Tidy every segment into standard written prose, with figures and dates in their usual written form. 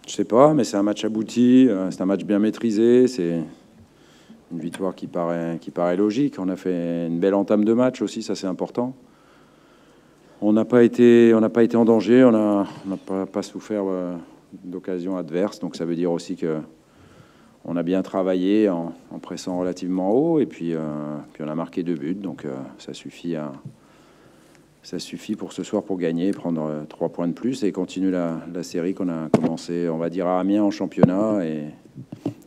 Je sais pas, mais c'est un match abouti, c'est un match bien maîtrisé, c'est une victoire qui paraît logique. On a fait une belle entame de match aussi, ça c'est important. On n'a pas été en danger, on n'a pas souffert d'occasions adverses, donc ça veut dire aussi que on a bien travaillé en pressant relativement haut, et puis on a marqué 2 buts, donc ça suffit pour ce soir pour gagner, prendre 3 points de plus et continuer la série qu'on a commencé, on va dire, à Amiens en championnat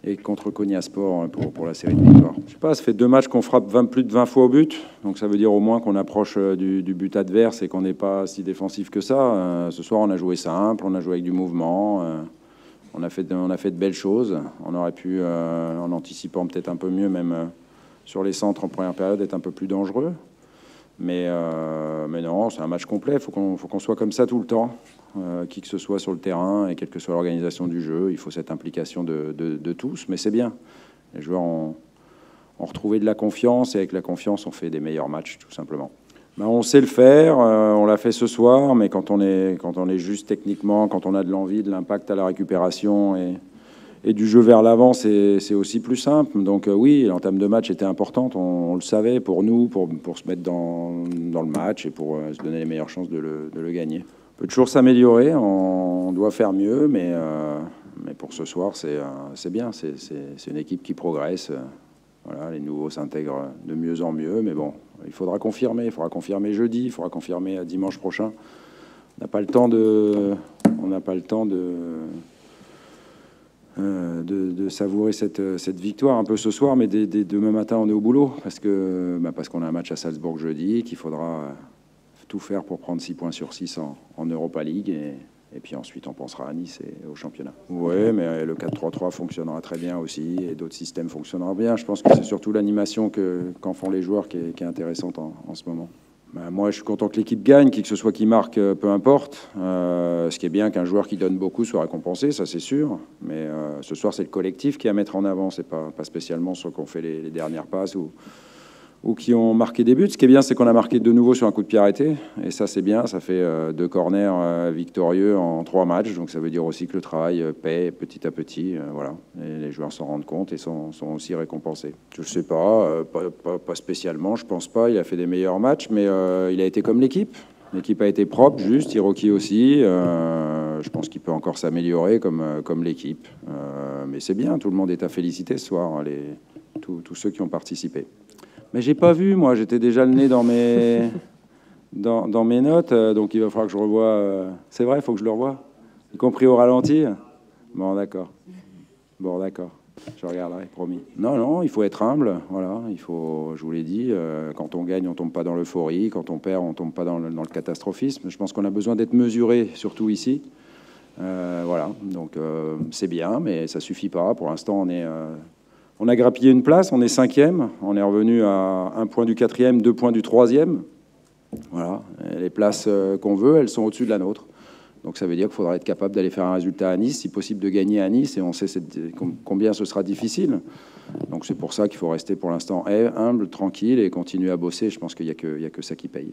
et contre Konyaspor pour la série de victoires. Je sais pas, ça fait 2 matchs qu'on frappe plus de 20 fois au but, donc ça veut dire au moins qu'on approche du but adverse et qu'on n'est pas si défensif que ça. Ce soir, on a joué simple, on a joué avec du mouvement, on a fait de belles choses. On aurait pu, en anticipant peut-être un peu mieux, même sur les centres en première période, être un peu plus dangereux. Mais non, c'est un match complet. Il faut qu'on soit comme ça tout le temps, qui que ce soit sur le terrain et quelle que soit l'organisation du jeu. Il faut cette implication de tous, mais c'est bien. Les joueurs ont retrouvé de la confiance et avec la confiance, on fait des meilleurs matchs, tout simplement. Ben, on sait le faire, on l'a fait ce soir, mais quand on est juste techniquement, quand on a de l'envie, de l'impact à la récupération et du jeu vers l'avant, c'est aussi plus simple. Donc oui, l'entame de match était importante, on le savait, pour nous, pour se mettre dans le match et pour se donner les meilleures chances de le gagner. On peut toujours s'améliorer, on doit faire mieux, mais pour ce soir, c'est bien, c'est une équipe qui progresse. Voilà, les nouveaux s'intègrent de mieux en mieux, mais bon, il faudra confirmer jeudi, il faudra confirmer dimanche prochain. On n'a pas le temps de savourer cette victoire un peu ce soir, mais dès demain matin, on est au boulot, parce qu'on a un match à Salzbourg jeudi, qu'il faudra tout faire pour prendre 6 points sur 6 en Europa League, et puis ensuite on pensera à Nice et au championnat. Oui, mais le 4-3-3 fonctionnera très bien aussi, et d'autres systèmes fonctionneront bien. Je pense que c'est surtout l'animation qu'en font les joueurs qui est intéressante en ce moment. Ben, moi, je suis content que l'équipe gagne, qui que ce soit qui marque, peu importe. Ce qui est bien qu'un joueur qui donne beaucoup soit récompensé, ça c'est sûr. Mais ce soir, c'est le collectif qui est à mettre en avant. C'est pas spécialement ceux qui ont fait les dernières passes ou qui ont marqué des buts. Ce qui est bien, c'est qu'on a marqué de nouveau sur un coup de pied arrêté. Et ça, c'est bien. Ça fait 2 corners victorieux en 3 matchs. Donc ça veut dire aussi que le travail paie petit à petit. Voilà. Et les joueurs s'en rendent compte et sont aussi récompensés. Je ne sais pas, pas spécialement, je pense pas. Il a fait des meilleurs matchs, mais il a été comme l'équipe. L'équipe a été propre, juste. Hiroki aussi. Je pense qu'il peut encore s'améliorer comme l'équipe. Mais c'est bien. Tout le monde est à féliciter ce soir, tous ceux qui ont participé. Mais j'ai pas vu, moi, j'étais déjà le nez dans mes notes, donc il va falloir que je revoie. C'est vrai, il faut que je le revoie, y compris au ralenti. Bon, d'accord. Bon, d'accord. Je regarderai, promis. Non, il faut être humble. Voilà, il faut. Je vous l'ai dit, quand on gagne, on tombe pas dans l'euphorie. Quand on perd, on tombe pas dans le catastrophisme. Je pense qu'on a besoin d'être mesuré, surtout ici. Voilà, donc c'est bien, mais ça suffit pas. Pour l'instant, on a grappillé une place, on est 5e, on est revenu à 1 point du 4e, 2 points du 3e. Voilà, et les places qu'on veut, elles sont au-dessus de la nôtre. Donc ça veut dire qu'il faudra être capable d'aller faire un résultat à Nice, si possible de gagner à Nice, et on sait combien ce sera difficile. Donc c'est pour ça qu'il faut rester pour l'instant humble, tranquille, et continuer à bosser. Je pense qu'il n'y a que ça qui paye.